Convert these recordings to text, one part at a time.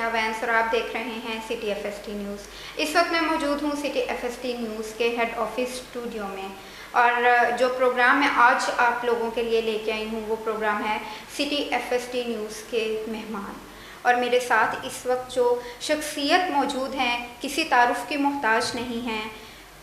Nazia Venice اور آپ دیکھ رہے ہیں city F S T news. اس وقت میں موجود ہوں city F S T news کے ہیڈ آفس اسٹوڈیو میں، اور جو پروگرام میں آج آپ لوگوں کے لیے لے کے آئی ہوں وہ پروگرام ہے city F S T news کے مہمان۔ اور میرے ساتھ اس وقت جو شخصیت موجود ہیں کسی تعارف کی محتاج نہیں ہیں،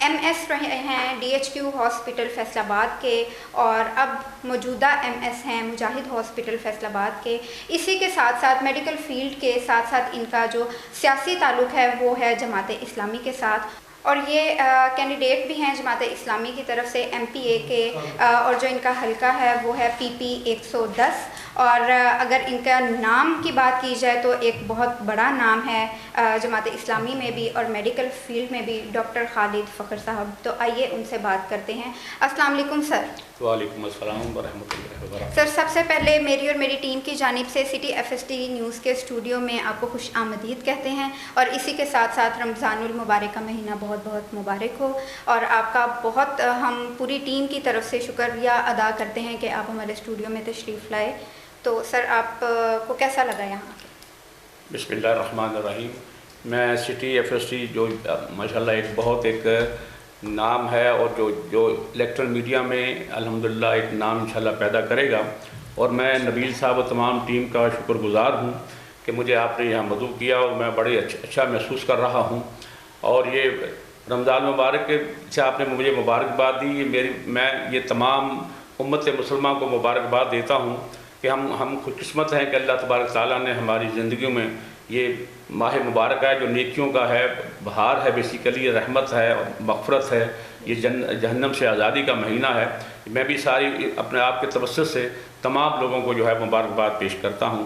ایم ایس رہے ہیں D H Q hospital Faisalabad کے، اور اب موجودہ ایم ایس ہیں مجاہد ہاسپٹل فیصل آباد کے۔ اسی کے ساتھ ساتھ میڈیکل فیلڈ کے ساتھ ساتھ ان کا جو سیاسی تعلق ہے وہ ہے جماعت اسلامی کے ساتھ، اور یہ کینڈیڈیٹ بھی ہیں جماعت اسلامی کی طرف سے ایم پی اے کے، اور جو ان کا حلقہ ہے وہ ہے پی پی 110۔ اور اگر ان کا نام کی بات کی جائے تو ایک بہت بڑا نام ہے جماعت اسلامی میں بھی اور میڈیکل فیلڈ میں بھی، ڈاکٹر خالد فخر صاحب۔ تو آئیے ان سے بات کرتے ہیں۔ السلام علیکم سر۔ وعلیکم السلام ورحمۃ اللہ وبرکاتہ۔ سر، سب سے پہلے میری اور میری ٹیم کی جانب سے city F S T news کے اسٹوڈیو میں آپ کو خوش آمدید کہتے ہیں، اور اسی کے ساتھ ساتھ رمضان المبارک کا مہینہ بہت بہت مبارک ہو، اور آپ کا بہت ہم پوری ٹیم کی طرف سے شکریہ ادا کرتے ہیں کہ آپ ہمارے اسٹوڈیو میں تشریف لائے۔ تو سر، آپ کو کیسا لگا یہاں کے؟ بسم اللہ الرحمن الرحیم۔ میں سٹی ایف ایس ٹی جو ماشاءاللہ ایک بہت ایک نام ہے، اور جو الیکٹرل میڈیا میں الحمدللہ ایک نام انشاءاللہ پیدا کرے گا، اور میں نبیل صاحب و تمام ٹیم کا شکر گزار ہوں کہ مجھے آپ نے یہاں مدعو کیا، اور میں بڑے اچھا محسوس کر رہا ہوں۔ اور یہ رمضان مبارک سے آپ نے مجھے مبارکباد دی، میں یہ تمام امت مسلمہ کو مبارکباد دیتا ہوں کہ ہم خوش قسمت ہیں کہ اللہ تبارک تعالیٰ نے ہماری زندگیوں میں یہ ماہ مبارک ہے جو نیکیوں کا ہے، بہار ہے، بیسیکلی رحمت ہے، مغفرت ہے، یہ جہنم سے آزادی کا مہینہ ہے۔ میں بھی ساری اپنے آپ کے توسط سے تمام لوگوں کو جو ہے مبارکباد پیش کرتا ہوں۔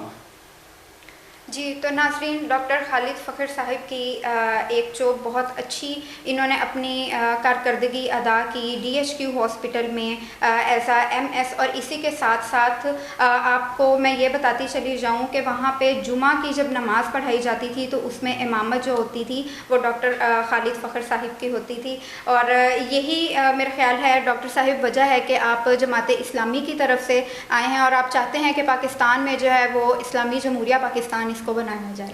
جی، تو ناظرین، ڈاکٹر خالد فخر صاحب کی ایک جو بہت اچھی انہوں نے اپنی کارکردگی ادا کی ڈی ایچ کیو ہاسپٹل میں ایز اے ایم ایس، اور اسی کے ساتھ ساتھ آپ کو میں یہ بتاتی چلی جاؤں کہ وہاں پہ جمعہ کی جب نماز پڑھائی جاتی تھی تو اس میں امامت جو ہوتی تھی وہ ڈاکٹر خالد فخر صاحب کی ہوتی تھی، اور یہی میرا خیال ہے ڈاکٹر صاحب وجہ ہے کہ آپ جماعت اسلامی کی طرف سے آئے ہیں، اور آپ چاہتے ہیں کہ پاکستان میں جو ہے وہ اسلامی جمہوریہ پاکستان اس کو بنایا جائے۔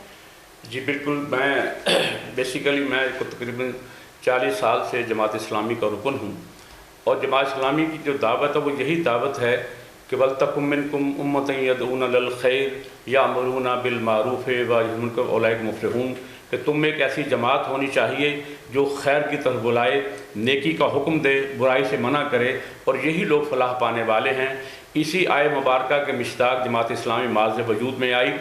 جی بالکل، میں تقریباً 40 سال سے جماعت اسلامی کا رکن ہوں، اور جماعت اسلامی کی جو دعوت ہے وہ یہی دعوت ہے کہ وَلْتَكُن مِّنكُمْ أُمَّةٌ يَدْعُونَ لِلْخَيْرِ يَأْمُرُونَ بِالْمَعْرُوفِ وَيَنْهَوْنَ عَنِ الْمُنكَرِ وَأُولَٰئِكَ هُمُ الْمُفْلِحُونَ، کہ تم میں ایک ایسی جماعت ہونی چاہیے جو خیر کی طرف بلائے، نیکی کا حکم دے، برائی سے منع کرے، اور یہی لوگ فلاح پانے والے ہیں۔ اسی آئے مبارکہ کے مشتاق جماعت اسلامی معاذ وجود میں آئی،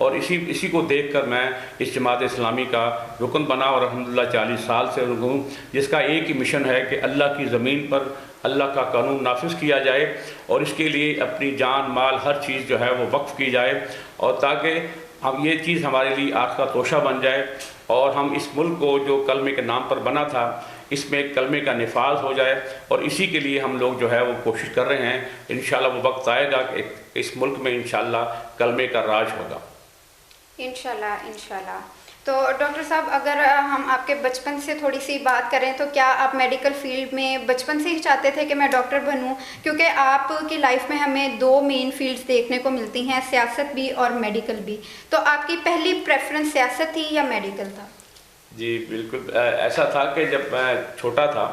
اور اسی کو دیکھ کر میں اس جماعت اسلامی کا رکن بنا، اور الحمدللہ 40 سال سے رکن ہوں، جس کا ایک ہی مشن ہے کہ اللہ کی زمین پر اللہ کا قانون نافذ کیا جائے، اور اس کے لیے اپنی جان مال ہر چیز جو ہے وہ وقف کی جائے، اور تاکہ ہم یہ چیز ہمارے لیے آنکھ کا توشہ بن جائے، اور ہم اس ملک کو جو کلمے کے نام پر بنا تھا اس میں کلمے کا نفاذ ہو جائے، اور اسی کے لیے ہم لوگ جو ہے وہ کوشش کر رہے ہیں۔ انشاءاللہ وہ وقت آئے گا کہ اس ملک میں انشاءاللہ کلمے کا راج ہوگا۔ انشاءاللہ انشاءاللہ۔ تو ڈاکٹر صاحب، اگر ہم آپ کے بچپن سے تھوڑی سی بات کریں تو کیا آپ میڈیکل فیلڈ میں بچپن سے ہی چاہتے تھے کہ میں ڈاکٹر بنوں؟ کیونکہ آپ کی لائف میں ہمیں 2 مین فیلڈز دیکھنے کو ملتی ہیں، سیاست بھی اور میڈیکل بھی، تو آپ کی پہلی پریفرنس سیاست تھی یا میڈیکل تھا؟ جی بالکل، ایسا تھا کہ جب میں چھوٹا تھا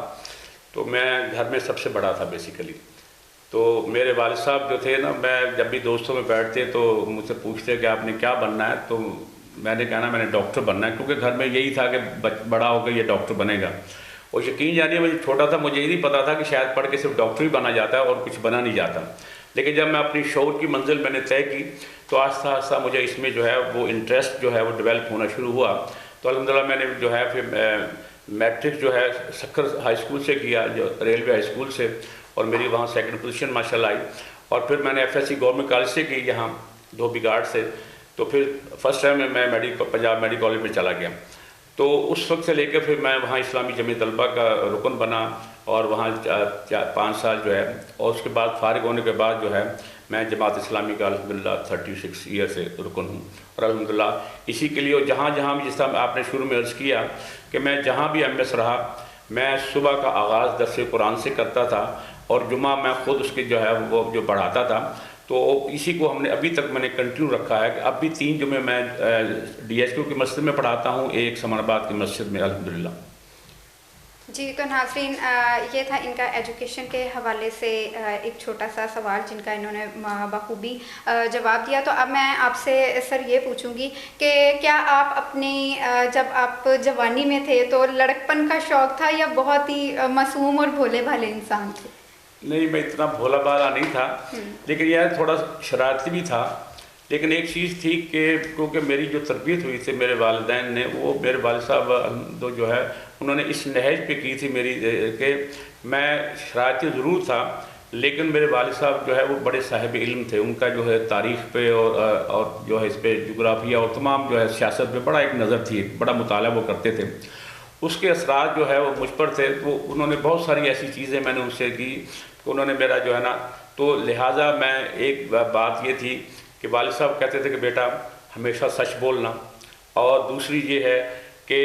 تو میں گھر میں سب سے بڑا تھا بیسیکلی، تو میرے والد صاحب جو تھے نا، میں جب بھی دوستوں میں بیٹھتے تو مجھ سے پوچھتے کہ آپ نے کیا بننا ہے، تو میں نے کہنا میں نے ڈاکٹر بننا ہے، کیونکہ گھر میں یہی تھا کہ بڑا ہو کے یہ ڈاکٹر بنے گا۔ اور یقین جانیے میں جب چھوٹا تھا مجھے یہ نہیں پتا تھا کہ شاید پڑھ کے صرف ڈاکٹر ہی بنا جاتا ہے اور کچھ بنا نہیں جاتا، لیکن جب میں اپنی شعور کی منزل میں نے طے کی تو آہستہ آہستہ مجھے اس میں جو ہے وہ انٹرسٹ جو ہے وہ ڈیولپ ہونا شروع ہوا۔ تو الحمدللہ میں نے جو ہے پھر میٹرک جو ہے سکھر ہائی اسکول سے کیا، جو ریلوے ہائی اسکول سے، اور میری وہاں سیکنڈ پوزیشن ماشاءاللہ آئی، اور پھر میں نے F S C government college سے کی یہاں دھوبی گھاٹ سے، تو پھر فرسٹ ٹائم میں پنجاب میڈیکل کالج میں چلا گیا۔ تو اس وقت سے لے کے پھر میں وہاں اسلامی جمعیت طلبہ کا رکن بنا، اور وہاں 5 سال جو ہے، اور اس کے بعد فارغ ہونے کے بعد جو ہے میں جماعت اسلامی کا الحمدللہ 36 ایئر سے رکن ہوں، اور الحمدللہ اسی کے لیے، اور جہاں بھی جس طرح آپ نے شروع میں عرض کیا کہ میں جہاں بھی ایم ایس رہا، میں صبح کا آغاز درس قرآن سے کرتا تھا، اور جمعہ میں خود اس کی جو ہے وہ جو پڑھاتا تھا، تو اسی کو ہم نے ابھی تک میں نے کنٹینیو رکھا ہے کہ اب بھی 3 جمعے میں DHQ کی مسجد میں پڑھاتا ہوں، ایک سمان آباد کی مسجد میں الحمدللہ۔ جی تو ناظرین، یہ تھا ان کا ایجوکیشن کے حوالے سے ایک چھوٹا سا سوال جن کا انہوں نے بخوبی جواب دیا۔ تو اب میں آپ سے سر یہ پوچھوں گی کہ کیا آپ اپنی جب آپ جوانی میں تھے تو لڑکپن کا شوق تھا یا بہت ہی معصوم اور بھولے بھالے انسان تھے؟ نہیں، میں اتنا بھولا بالا نہیں تھا، لیکن یہ تھوڑا شرارتی بھی تھا۔ لیکن ایک چیز تھی کہ کیونکہ میری جو تربیت ہوئی تھی میرے والدین نے، وہ میرے والد صاحب جو ہے انہوں نے اس نہج پہ کی تھی میری کہ میں شرارتی ضرور تھا، لیکن میرے والد صاحب جو ہے وہ بڑے صاحب علم تھے۔ ان کا جو ہے تاریخ پہ اور جو ہے اس پہ جغرافیہ اور تمام جو ہے سیاست پہ بڑا ایک نظر تھی، بڑا مطالعہ وہ کرتے تھے۔ اس کے اثرات جو ہے وہ مجھ پر تھے، تو انہوں نے بہت ساری ایسی چیزیں میں نے ان سے کی کہ انہوں نے میرا جو ہے نا، تو لہٰذا میں ایک بات یہ تھی کہ والد صاحب کہتے تھے کہ بیٹا ہمیشہ سچ بولنا، اور دوسری یہ ہے کہ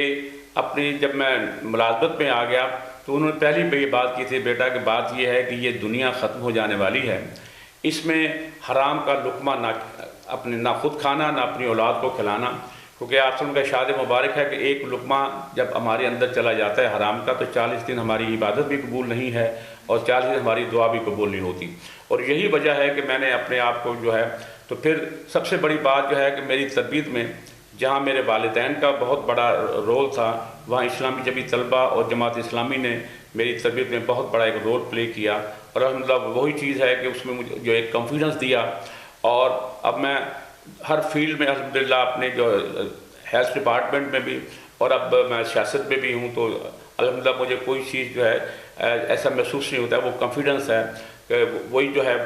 اپنی جب میں ملازمت میں آ گیا تو انہوں نے پہلی یہ بات کی تھی، بیٹا کہ بات یہ ہے کہ یہ دنیا ختم ہو جانے والی ہے، اس میں حرام کا لقمہ نہ خود کھانا نہ اپنی اولاد کو کھلانا، کیونکہ آپ سن کا ارشاد مبارک ہے کہ ایک لقمہ جب ہمارے اندر چلا جاتا ہے حرام کا تو 40 دن ہماری عبادت بھی قبول نہیں ہے اور 40 دن ہماری دعا بھی قبول نہیں ہوتی۔ اور یہی وجہ ہے کہ میں نے اپنے آپ کو جو ہے، تو پھر سب سے بڑی بات جو ہے کہ میری تربیت میں جہاں میرے والدین کا بہت بڑا رول تھا، وہاں اسلامی جبی طلبہ اور جماعت اسلامی نے میری تربیت میں بہت بڑا ایک رول پلے کیا، اور الحمدللہ وہی چیز ہے کہ اس میں مجھے جو ایک کانفیڈنس دیا، اور اب میں ہر فیلڈ میں الحمدللہ اپنے جو ہیلتھ ڈپارٹمنٹ میں بھی اور اب میں سیاست میں بھی ہوں، تو الحمدللہ مجھے کوئی چیز جو ہے ایسا محسوس نہیں ہوتا ہے، وہ کانفیڈنس ہے کہ وہی جو ہے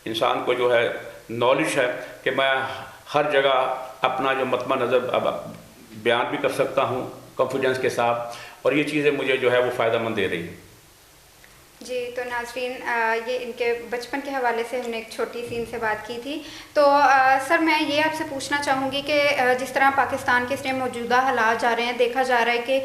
انسان کو جو ہے نالج ہے کہ میں ہر جگہ اپنا جو مطمع نظر اب بیان بھی کر سکتا ہوں کانفیڈنس کے ساتھ، اور یہ چیزیں مجھے جو ہے وہ فائدہ مند دے رہی ہیں۔ جی تو ناظرین، یہ ان کے بچپن کے حوالے سے ہم نے ایک چھوٹی سی ان سے بات کی تھی۔ تو سر میں یہ آپ سے پوچھنا چاہوں گی کہ جس طرح پاکستان کے اس ٹائم موجودہ حالات جا رہے ہیں، دیکھا جا رہا ہے کہ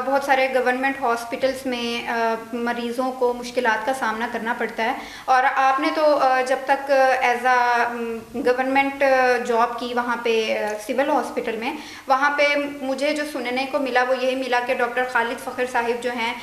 بہت سارے گورنمنٹ ہاسپٹلس میں مریضوں کو مشکلات کا سامنا کرنا پڑتا ہے، اور آپ نے تو جب تک ایز اے گورنمنٹ جاب کی وہاں پہ سول ہاسپٹل میں، وہاں پہ مجھے جو سننے کو ملا وہ یہی ملا کہ ڈاکٹر خالد فخر صاحب جو ہیں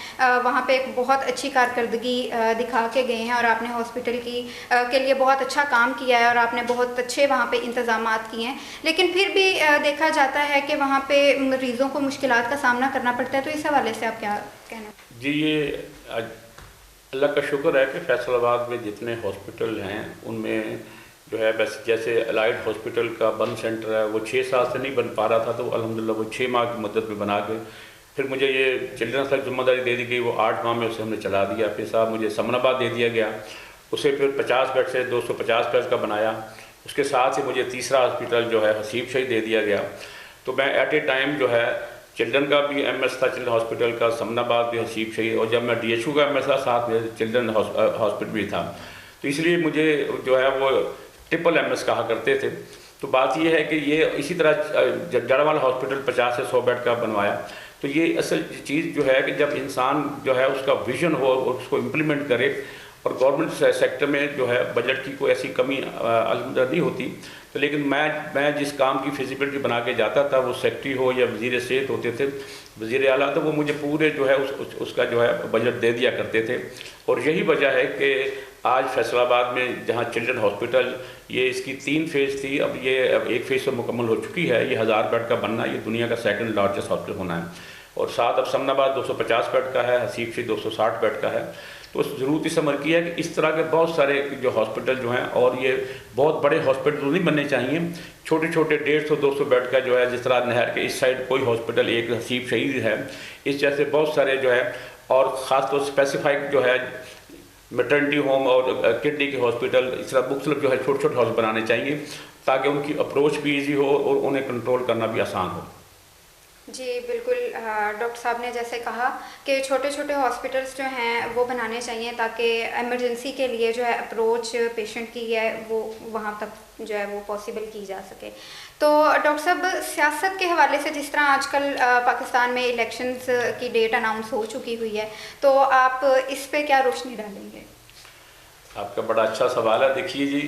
وہاں پہ ایک بہت اچھی کارکردگی دکھا کے گئے ہیں، اور آپ نے ہاسپٹل کے لیے بہت اچھا کام کیا ہے، اور آپ نے بہت اچھے وہاں پہ انتظامات کیے ہیں، لیکن پھر بھی دیکھا جاتا ہے کہ وہاں پہ مریضوں کو مشکلات کا سامنا کرنا پڑتا ہے۔ تو اس حوالے سے آپ کیا کہنا؟ جی، یہ اللہ کا شکر ہے کہ فیصل آباد میں جتنے ہاسپٹل ہیں ان میں جو ہے بس جیسے الائٹ ہاسپٹل کا بند سینٹر ہے وہ 6 سال سے نہیں بن پا رہا تھا، تو الحمدللہ وہ 6 ماہ کی مدت میں بنا کے پھر مجھے یہ چلڈرنس تک ذمہ داری دے دی گئی، وہ 8 ماہ میں اسے ہم نے چلا دیا۔ پھر صاحب مجھے سمن آباد دے دیا گیا، اسے پھر 50 بیڈ سے 250 بیڈ کا بنایا، اس کے ساتھ ہی مجھے تیسرا ہاسپٹل جو ہے حسیب شہید دے دیا گیا۔ تو میں ایٹ اے ٹائم جو ہے چلڈرن کا بھی MS تھا، چلڈرن ہاسپٹل کا، سمن آباد بھی، حسیب شہید، اور جب میں DHQ کا MS تھا ساتھ میں چلڈرن ہاسپٹل بھی تھا، تو اس لیے مجھے جو ہے وہ ٹرپل MS کہا کرتے تھے۔ تو بات یہ ہے کہ یہ اسی طرح جڑ والا ہاسپٹل 50 سے 100 بیڈ کا بنوایا۔ تو یہ اصل چیز جو ہے کہ جب انسان جو ہے اس کا ویژن ہو اور اس کو امپلیمنٹ کرے، اور گورنمنٹ سیکٹر میں جو ہے بجٹ کی کوئی ایسی کمی الحمدللہ نہیں ہوتی، تو لیکن میں جس کام کی فیزیبلٹی بنا کے جاتا تھا، وہ سیکٹری ہو یا وزیر صحت ہوتے تھے، وزیر اعلیٰ، تو وہ مجھے پورے جو ہے اس کا جو ہے بجٹ دے دیا کرتے تھے۔ اور یہی وجہ ہے کہ آج فیصل آباد میں جہاں چلڈرن ہاسپٹل، یہ اس کی 3 فیز تھی، اب یہ 1 فیز تو مکمل ہو چکی ہے، یہ 1000 بیڈ کا بننا، یہ دنیا کا 2nd لارجسٹ ہاسپٹل ہونا ہے، اور ساتھ اب سمن آباد 250 بیڈ کا ہے، حسیب سے 260 بیڈ کا ہے۔ تو اس ضرورت اس عمل کی ہے کہ اس طرح کے بہت سارے جو ہاسپٹل جو ہیں، اور یہ بہت بڑے ہاسپٹل نہیں بننے چاہیے، چھوٹے چھوٹے 150-200 بیڈ کا جو ہے، جس طرح نہر کے اس سائڈ کوئی ہاسپٹل، ایک حسیب شہید ہے، اس جیسے بہت سارے جو ہے، اور خاص طور اسپیسیفائڈ جو ہے میٹرنٹی ہوم اور کڈنی کے ہاسپٹل، اس طرح مختلف جو ہے چھوٹے چھوٹے ہاسپٹل بنانے چاہیے تاکہ ان کی اپروچ بھی ایزی ہو اور انہیں کنٹرول کرنا بھی آسان ہو۔ جی بالکل، ڈاکٹر صاحب نے جیسے کہا کہ چھوٹے چھوٹے ہاسپٹلس جو ہیں وہ بنانے چاہیے تاکہ ایمرجنسی کے لیے جو ہے اپروچ پیشنٹ کی ہے وہ وہاں تک جو ہے وہ پاسبل کی جا سکے۔ تو ڈاکٹر صاحب، سیاست کے حوالے سے جس طرح آج کل پاکستان میں الیکشنز کی ڈیٹ اناؤنس ہو چکی ہوئی ہے، تو آپ اس پہ کیا روشنی ڈالیں گے؟ آپ کا بڑا اچھا سوال ہے۔ دیکھیے جی،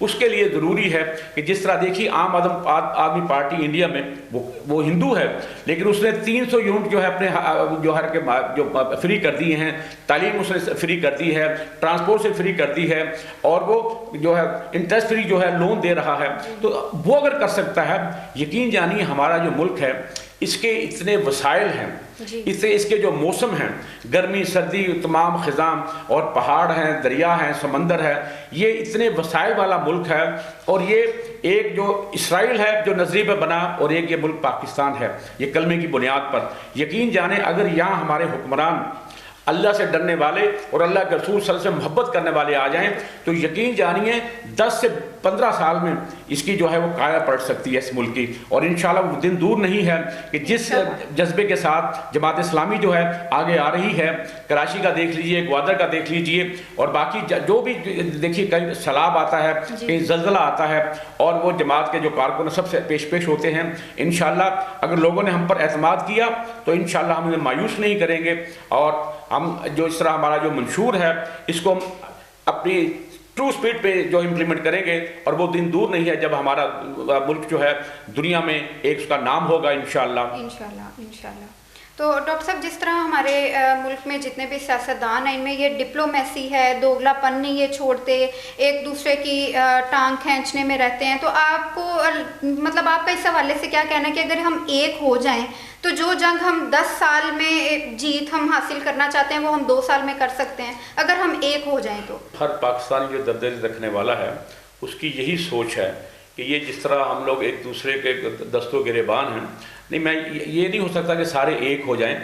اس کے لیے ضروری ہے کہ جس طرح دیکھیے عام آدمی پارٹی انڈیا میں وہ ہندو ہے، لیکن اس نے 300 یونٹ جو ہے اپنے جو فری کر دیے ہیں، تعلیم اس نے فری کر دی ہے، ٹرانسپورٹ سے فری کر دی ہے، اور وہ جو ہے انٹرسٹ فری جو ہے لون دے رہا ہے. تو وہ اگر کر سکتا ہے، یقین جانیے ہمارا جو ملک ہے اس کے اتنے وسائل ہیں، اس کے جو موسم ہیں، گرمی سردی تمام خزاں، اور پہاڑ ہیں، دریا ہیں، سمندر ہے، یہ اتنے وسائل والا ملک ہے. اور یہ ایک جو اسرائیل ہے جو نظریے پہ بنا، اور ایک یہ ملک پاکستان ہے، یہ کلمے کی بنیاد پر. یقین جانیں اگر یہاں ہمارے حکمران اللہ سے ڈرنے والے اور اللہ کے رسول صلی اللہ علیہ وسلم سے محبت کرنے والے آ جائیں تو یقین جانیے 10 سے 15 سال میں اس کی جو ہے وہ کایا پلٹ سکتی ہے اس ملک کی. اور انشاءاللہ وہ دن دور نہیں ہے کہ جس جذبے کے ساتھ جماعت اسلامی جو ہے آگے آ رہی ہے، کراچی کا دیکھ لیجئے، گوادر کا دیکھ لیجئے، اور باقی جو بھی دیکھیے کہیں سیلاب آتا ہے، کہیں زلزلہ آتا ہے، اور وہ جماعت کے جو کارکن سب سے پیش ہوتے ہیں. انشاءاللہ اگر لوگوں نے ہم پر اعتماد کیا تو انشاءاللہ ہم انہیں مایوس نہیں کریں گے، اور ہم جو اس طرح ہمارا جو منشور ہے اس کو ہم اپنی ٹرو سپیڈ پہ جو امپلیمنٹ کریں گے، اور وہ دن دور نہیں ہے جب ہمارا ملک جو ہے دنیا میں ایک اس کا نام ہوگا انشاءاللہ. انشاءاللہ. تو ڈاکٹر صاحب جس طرح ہمارے ملک میں جتنے بھی سیاستدان ہیں ان میں یہ ڈپلومیسی ہے، دوگلا پن نہیں یہ چھوڑتے، ایک دوسرے کی ٹانگ کھینچنے میں رہتے ہیں. تو آپ کو مطلب آپ کا اس حوالے سے کیا کہنا ہے کہ اگر ہم ایک ہو جائیں تو جو جنگ ہم 10 سال میں جیت ہم حاصل کرنا چاہتے ہیں وہ ہم 2 سال میں کر سکتے ہیں اگر ہم ایک ہو جائیں تو؟ ہر پاکستانی جو دردی رکھنے والا ہے اس کی یہی سوچ ہے کہ یہ جس طرح ہم لوگ ایک دوسرے کے دستوں گریبان ہیں، نہیں میں یہ نہیں ہو سکتا کہ سارے ایک ہو جائیں،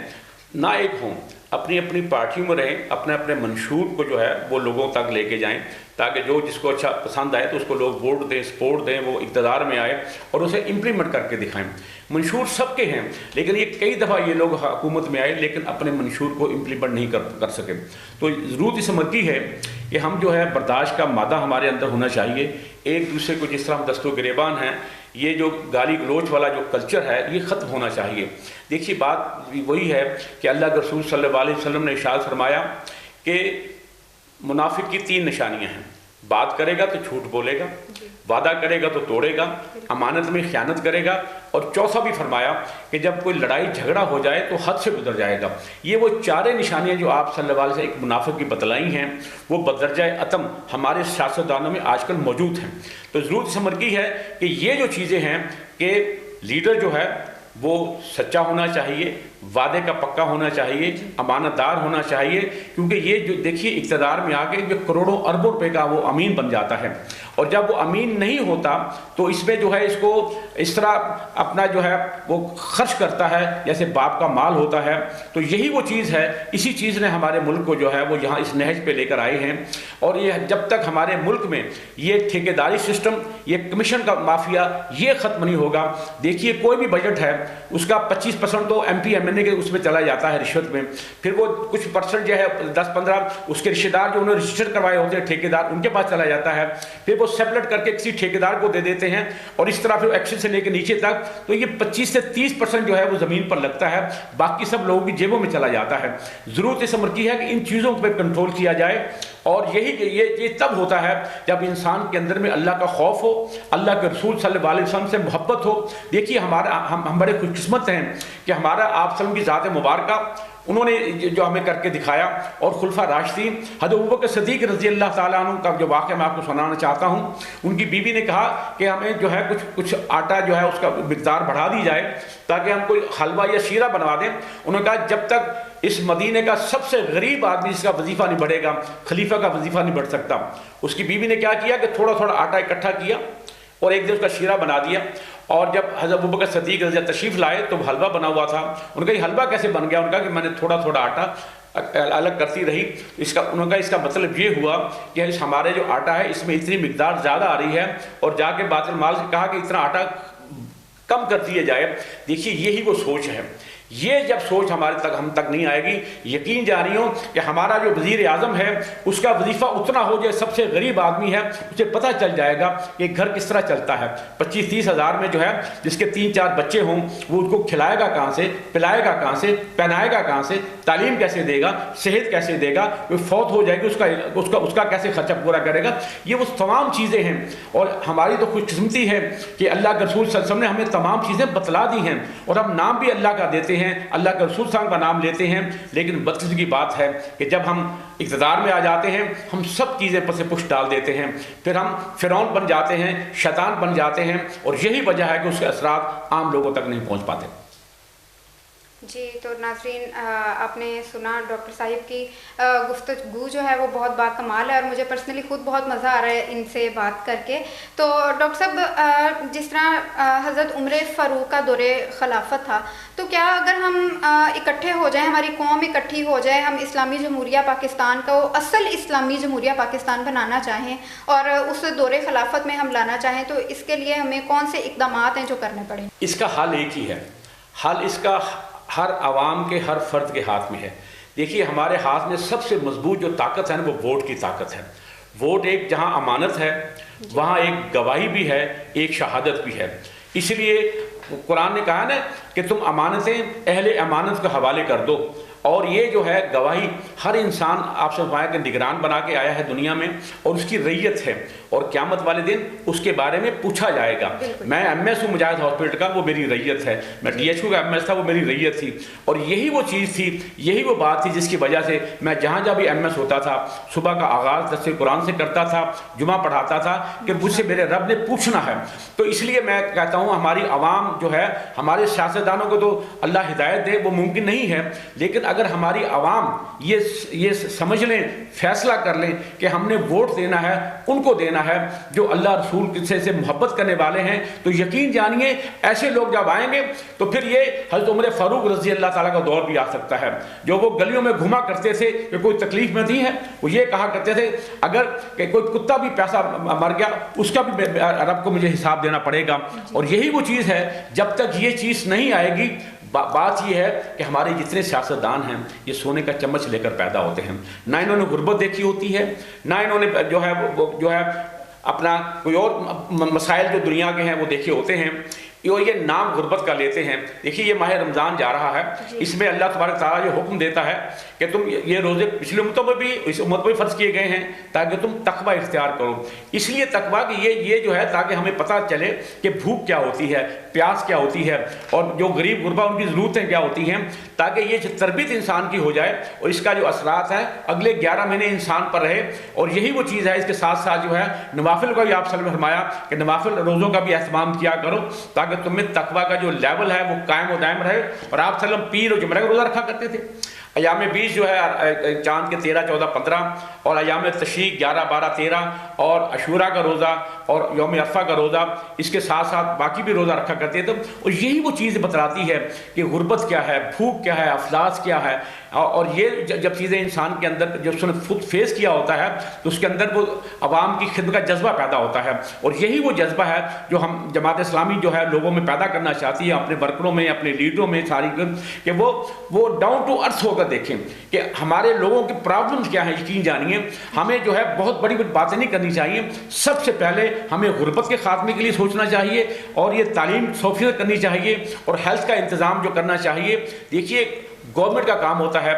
نہ ایک ہوں، اپنی اپنی پارٹیوں میں رہیں، اپنے اپنے منشور کو جو ہے وہ لوگوں تک لے کے جائیں، تاکہ جو جس کو اچھا پسند آئے تو اس کو لوگ ووٹ دیں، سپورٹ دیں، وہ اقتدار میں آئے اور اسے امپلیمنٹ کر کے دکھائیں. منشور سب کے ہیں، لیکن یہ کئی دفعہ یہ لوگ حکومت میں آئے لیکن اپنے منشور کو امپلیمنٹ نہیں کر سکے. تو ضرورت اس عمل کی ہے کہ ہم جو ہے برداشت کا مادہ ہمارے اندر ہونا چاہیے. ایک دوسرے کو جس طرح ہم دست و گریبان ہیں، یہ جو گالی گلوچ والا جو کلچر ہے یہ ختم ہونا چاہیے. دیکھیے بات وہی ہے کہ اللہ کے رسول صلی اللہ علیہ وسلم نے ارشاد فرمایا کہ منافق کی 3 نشانیاں ہیں: بات کرے گا تو جھوٹ بولے گا، وعدہ کرے گا تو توڑے گا، امانت میں خیانت کرے گا، اور چوتھا بھی فرمایا کہ جب کوئی لڑائی جھگڑا ہو جائے تو حد سے گزر جائے گا. یہ وہ 4 نشانیاں جو آپ صلی اللہ علیہ وسلم ایک منافق کی بتلائی ہیں وہ بدرجہ اتم ہمارے سیاستدانوں میں آج کل موجود ہیں. تو ضرورت اس عمل کی ہے کہ یہ جو چیزیں ہیں کہ لیڈر جو ہے وہ سچا ہونا چاہیے، وعدے کا پکا ہونا چاہیے، امانت دار ہونا چاہیے، کیونکہ یہ جو دیکھیے اقتدار میں آ کے جو کروڑوں اربوں روپے کا وہ امین بن جاتا ہے، اور جب وہ امین نہیں ہوتا تو اس میں جو ہے اس کو اس طرح اپنا جو ہے وہ خرچ کرتا ہے جیسے باپ کا مال ہوتا ہے. تو یہی وہ چیز ہے، اسی چیز نے ہمارے ملک کو جو ہے وہ یہاں اس نہج پہ لے کر آئے ہیں. اور یہ جب تک ہمارے ملک میں یہ ٹھیکیداری سسٹم، یہ کمیشن کا مافیا یہ ختم نہیں ہوگا. دیکھیے کوئی بھی بجٹ ہے اس کا 25% تو ایم پی ایم این اے کے اس میں چلا جاتا ہے رشوت میں، پھر وہ کچھ پرسنٹ جو ہے 10-15 اس کے رشتہ دار جو انہوں نے رجسٹر کروائے ہوتے ہیں ٹھیکیدار ان کے پاس چلا جاتا ہے، پھر وہ سیپریٹ کر کے کسی ٹھیکیدار کو دے دیتے ہیں، اور اس طرح پھر ایکشن سے لے کے نیچے تک تو یہ 25 سے 30% جو ہے وہ زمین پر لگتا ہے، باقی سب لوگوں کی جیبوں میں چلا جاتا ہے. ضرورت اس امر کی ہے کہ ان چیزوں پہ کنٹرول کیا جائے، اور یہ تب ہوتا ہے جب انسان کے اندر میں اللہ کا خوف ہو، اللہ کے رسول صلی اللہ علیہ وسلم سے محبت ہو. دیکھیے ہم بڑے خوش قسمت ہیں کہ ہمارا آپ صلی اللہ علیہ وسلم کی ذات مبارکہ انہوں نے جو ہمیں کر کے دکھایا، اور خلفاء راشدین حضرت ابوبکر صدیق رضی اللہ تعالیٰ عنہ کا جو واقعہ میں آپ کو سنانا چاہتا ہوں. ان کی بیوی نے کہا کہ ہمیں جو ہے کچھ آٹا جو ہے اس کا مقدار بڑھا دی جائے تاکہ ہم کوئی حلوہ یا شیرہ بنوا دیں. انہوں نے کہا جب تک اس مدینے کا سب سے غریب آدمی اس کا وظیفہ نہیں بڑھے گا خلیفہ کا وظیفہ نہیں بڑھ سکتا. اس کی بیوی نے کیا کیا کہ تھوڑا تھوڑا آٹا اکٹھا کیا اور ایک دن اس کا شیرہ بنا دیا، اور جب حضرت ابوبکر صدیق رضی اللہ تشریف لائے تو حلوہ بنا ہوا تھا. ان کا یہ حلوہ کیسے بن گیا؟ ان کا کہ میں نے تھوڑا تھوڑا آٹا الگ کرتی رہی. انہوں نے کہا اس کا مطلب یہ ہوا کہ ہمارے جو آٹا ہے اس میں اتنی مقدار زیادہ آ رہی ہے، اور جا کے بیت المال سے کہا کہ اتنا آٹا کم کر دیا جائے. دیکھیے یہی وہ سوچ ہے، یہ جب سوچ ہم تک نہیں آئے گی، یقین جانیو کہ ہمارا جو وزیر اعظم ہے اس کا وظیفہ اتنا ہو جائے، سب سے غریب آدمی ہے اسے پتہ چل جائے گا کہ گھر کس طرح چلتا ہے. 25-30 ہزار میں جو ہے جس کے 3-4 بچے ہوں وہ ان کو کھلائے گا کہاں سے، پلائے گا کہاں سے، پہنائے گا کہاں سے، تعلیم کیسے دے گا، صحت کیسے دے گا، کوئی فوت ہو جائے گی اس کا کیسے خرچہ پورا کرے گا. یہ وہ تمام چیزیں ہیں. اور ہماری تو خوش قسمتی ہے کہ اللہ کے رسول صلی اللہ علیہ وسلم نے ہمیں تمام چیزیں بتلا دی ہیں، اور ہم نام بھی اللہ کا دیتے ہیں، اللہ کے رسول صلی اللہ علیہ وسلم کا نام لیتے ہیں. لیکن بدقسمتی کی بات ہے کہ جب ہم اقتدار میں آ جاتے ہیں ہم سب چیزیں پس پش ڈال دیتے ہیں، پھر ہم فرعون بن جاتے ہیں، شیطان بن جاتے ہیں، اور یہی وجہ ہے کہ اس کے اثرات عام لوگوں تک نہیں پہنچ پاتے. جی تو ناظرین آپ نے سنا ڈاکٹر صاحب کی گفتگو جو ہے وہ بہت با کمال ہے، اور مجھے پرسنلی خود بہت مزہ آ رہا ہے ان سے بات کر کے. تو ڈاکٹر صاحب جس طرح حضرت عمر فاروق کا دور خلافت تھا، تو کیا اگر ہم اکٹھے ہو جائیں، ہماری قوم اکٹھی ہو جائے، ہم اسلامی جمہوریہ پاکستان کو اصل اسلامی جمہوریہ پاکستان بنانا چاہیں اور اس دور خلافت میں ہم لانا چاہیں، تو اس کے لیے ہمیں کون سے اقدامات ہیں جو کرنے پڑیں؟ اس کا حل ایک ہی ہے. حل اس کا ہر عوام کے، ہر فرد کے ہاتھ میں ہے. دیکھیے ہمارے ہاتھ میں سب سے مضبوط جو طاقت ہے نا وہ ووٹ کی طاقت ہے. ووٹ ایک جہاں امانت ہے وہاں ایک گواہی بھی ہے، ایک شہادت بھی ہے. اس لیے قرآن نے کہا نا کہ تم امانتیں اہل امانت کے حوالے کر دو، اور یہ جو ہے گواہی ہر انسان آپ سے فرمایا کہ نگران بنا کے آیا ہے دنیا میں، اور اس کی ریت ہے، اور قیامت والے دن اس کے بارے میں پوچھا جائے گا. میں ایم ایس ہوں مجاہد ہاسپٹل کا، وہ میری ریت ہے. میں ڈی ایچ او کا ایم ایس تھا، وہ میری ریت تھی. اور یہی وہ چیز تھی، یہی وہ بات تھی جس کی وجہ سے میں جہاں جہاں بھی ایم ایس ہوتا تھا صبح کا آغاز تفسیر قرآن سے کرتا تھا، جمعہ پڑھاتا تھا کہ مجھ سے میرے رب نے پوچھنا ہے. تو اس لیے میں کہتا ہوں ہماری عوام جو ہے، ہمارے سیاستدانوں کو تو اللہ ہدایت دے، وہ ممکن نہیں ہے، لیکن اگر ہماری عوام یہ سمجھ لیں، فیصلہ کر لیں کہ ہم نے ووٹ دینا ہے، ان کو دینا ہے جو اللہ رسول سے محبت کرنے والے ہیں، تو یقین جانیے ایسے لوگ جب آئیں گے تو پھر یہ حضرت عمر فاروق رضی اللہ تعالیٰ کا دور بھی آ سکتا ہے، جو وہ گلیوں میں گھما کرتے تھے کہ کوئی تکلیف میں نہیں ہے. وہ یہ کہا کرتے تھے اگر کہ کوئی کتا بھی پیسہ مر گیا اس کا بھی رب کو مجھے حساب دینا پڑے گا. اور یہی وہ چیز ہے، جب تک یہ چیز نہیں آئے گی، بات یہ ہے کہ ہمارے جتنے سیاستدان ہیں یہ سونے کا چمچ لے کر پیدا ہوتے ہیں. نہ انہوں نے غربت دیکھی ہوتی ہے، نہ انہوں نے جو ہے اپنا کوئی اور مسائل جو دنیا کے ہیں وہ دیکھے ہوتے ہیں، اور یہ نام غربت کا لیتے ہیں. دیکھیے یہ ماہ رمضان جا رہا ہے، اس میں اللہ تبارک تعالیٰ یہ حکم دیتا ہے کہ تم یہ روزے پچھلی امتوں میں بھی اس امت میں فرض کیے گئے ہیں تاکہ تم تقوی اختیار کرو. اس لیے تقوی کہ یہ جو ہے تاکہ ہمیں پتہ چلے کہ بھوک کیا ہوتی ہے، پیاس کیا ہوتی ہے، اور جو غریب غربا ان کی ضرورتیں کیا ہوتی ہیں، تاکہ یہ تربیت انسان کی ہو جائے اور اس کا جو اثرات ہیں اگلے 11 مہینے انسان پر رہے. اور یہی وہ چیز ہے. اس کے ساتھ ساتھ جو ہے نوافل کا بھی آپ صلی اللہ علیہ وسلم نے فرمایا کہ نوافل روزوں کا بھی اہتمام کیا کرو تاکہ تم میں تقوی کا جو لیول ہے وہ قائم و دائم رہے. اور آپ صلی اللہ علیہ وسلم پیر و جمعہ کا روزہ رکھا کرتے تھے. ایام 20 جو ہے چاند کے 13, 14, 15 اور ایام تشریق 11, 12, 13 اور عاشوراء کا روزہ اور یوم عرفہ کا روزہ، اس کے ساتھ ساتھ باقی بھی روزہ رکھا کرتے تھے. اور یہی وہ چیز بتلاتی ہے کہ غربت کیا ہے، بھوک کیا ہے، افلاس کیا ہے. اور یہ جب چیزیں انسان کے اندر جب اس نے خود فیس کیا ہوتا ہے تو اس کے اندر وہ عوام کی خدمت کا جذبہ پیدا ہوتا ہے. اور یہی وہ جذبہ ہے جو ہم جماعت اسلامی جو ہے لوگوں میں پیدا کرنا چاہتی ہے، اپنے ورکروں میں، اپنے لیڈروں میں ساری، کہ وہ ڈاؤن ٹو ارتھ ہو کر دیکھیں کہ ہمارے لوگوں کی پرابلمز کیا ہیں. یقین جانیے ہمیں جو ہے بہت بڑی باتیں نہیں کرنی چاہیے. سب سے پہلے ہمیں غربت کے خاتمے کے لیے سوچنا چاہیے، اور یہ تعلیم 100% کرنی چاہیے، اور ہیلتھ کا انتظام جو کرنا چاہیے. دیکھیے گورنمنٹ کا کام ہوتا ہے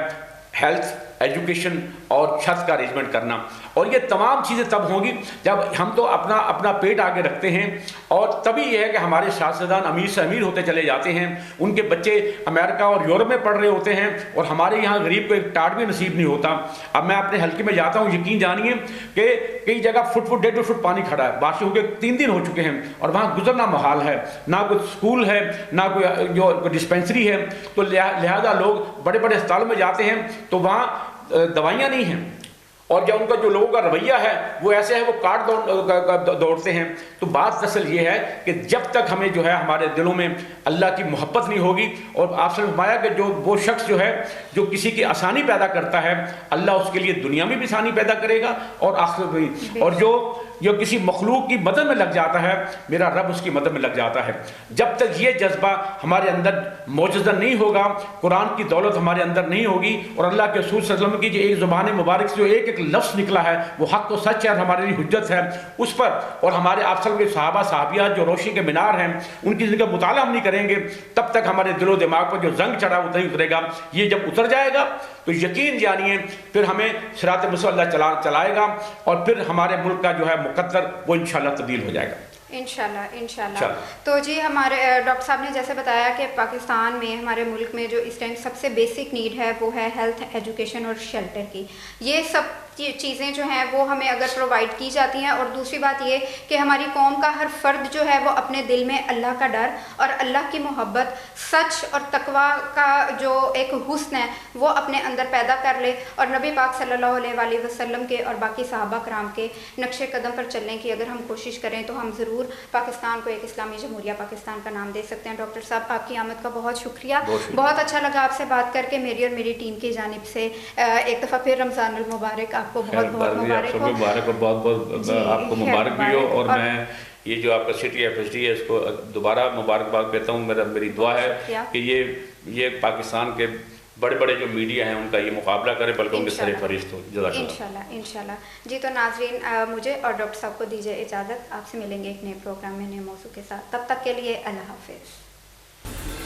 ہیلتھ، ایجوکیشن اور چھت کا ارینجمنٹ کرنا، اور یہ تمام چیزیں تب ہوں گی جب ہم تو اپنا پیٹ آگے رکھتے ہیں. اور تبھی یہ ہے کہ ہمارے سیاستدان امیر سے امیر ہوتے چلے جاتے ہیں، ان کے بچے امریکہ اور یورپ میں پڑھ رہے ہوتے ہیں، اور ہمارے یہاں غریب کو ایک ٹاٹ بھی نصیب نہیں ہوتا. اب میں اپنے حلقے میں جاتا ہوں، یقین جانیے کہ کئی جگہ فٹ 1.5 فٹ پانی کھڑا ہے، بارشیں ہو کے 3 دن ہو چکے ہیں، اور وہاں گزرنا محال ہے. نہ کوئی اسکول ہے، نہ کوئی جو ڈسپینسری ہے. تو لہذا لوگ بڑے بڑے اسپتالوں میں جاتے ہیں تو وہاں دوائیاں نہیں ہیں، اور جب ان کا جو لوگوں کا رویہ ہے وہ ایسے ہے، وہ کاٹ دوڑتے ہیں. تو بات اصل یہ ہے کہ جب تک ہمیں جو ہے ہمارے دلوں میں اللہ کی محبت نہیں ہوگی، اور آپ سے فرمایا کہ جو وہ شخص جو ہے جو کسی کی آسانی پیدا کرتا ہے، اللہ اس کے لیے دنیا میں بھی آسانی پیدا کرے گا اور آخرت میں بھی. اور جو جو کسی مخلوق کی مدد میں لگ جاتا ہے میرا رب اس کی مدد میں لگ جاتا ہے. جب تک یہ جذبہ ہمارے اندر معجزہ نہیں ہوگا, قرآن کی دولت ہمارے اندر نہیں ہوگی, اور اللہ کے رسول صلی اللہ علیہ وسلم کی جو ایک زبان مبارک سے جو ایک ایک لفظ نکلا ہے وہ حق و سچ ہے اور ہمارے لیے حجت ہے, اس پر اور ہمارے آپ صلی اللہ علیہ وسلم کے صحابہ صحابیات جو روشنی کے مینار ہیں ان کی زندگی کا مطالعہ ہم نہیں کریں گے تب تک ہمارے دل و دماغ پر جو زنگ چڑھا وہ نہیں اترے گا. یہ جب اتر جائے گا تو یقین جانیے پھر ہمیں صراط مستقیم اللہ چلائے گا, اور پھر ہمارے ملک کا جو ہے مقدر وہ انشاءاللہ تبدیل ہو جائے گا انشاءاللہ. تو جی ہمارے ڈاکٹر صاحب نے جیسے بتایا کہ پاکستان میں ہمارے ملک میں جو اس ٹائم سب سے بیسک نیڈ ہے وہ ہے ہیلتھ, ایجوکیشن اور شیلٹر کی. یہ سب چیزیں جو ہیں وہ ہمیں اگر پرووائڈ کی جاتی ہیں, اور دوسری بات یہ کہ ہماری قوم کا ہر فرد جو ہے وہ اپنے دل میں اللہ کا ڈر اور اللہ کی محبت, سچ اور تقوی کا جو ایک حسن ہے وہ اپنے اندر پیدا کر لے, اور نبی پاک صلی اللہ علیہ وآلہ وسلم کے اور باقی صحابہ کرام کے نقش قدم پر چلنے کی اگر ہم کوشش کریں تو ہم ضرور پاکستان کو ایک اسلامی جمہوریہ پاکستان کا نام دے سکتے ہیں. ڈاکٹر صاحب آپ کی آمد کا بہت شکریہ, بہت اچھا لگا آپ سے بات کر کے. میری اور میری ٹیم کی جانب سے ایک دفعہ پھر رمضان المبارک, آپ کو بہت بہت مبارک ہو. بہت بہت آپ کو مبارک بھی ہو, اور میں یہ جو آپ کا سٹی ایف ایس ٹی ہے اس کو دوبارہ مبارکباد کہتا ہوں. میری دعا ہے کہ یہ پاکستان کے بڑے بڑے جو میڈیا ہیں ان کا یہ مقابلہ کرے, بلکہ ان کے سر فہرست ہو. جزاک اللہ. انشاءاللہ. جی تو ناظرین, مجھے اور ڈاکٹر صاحب کو دیجیے اجازت. آپ سے ملیں گے ایک نئے پروگرام میں نئے موضوع کے ساتھ. تب تک کے لیے اللہ حافظ.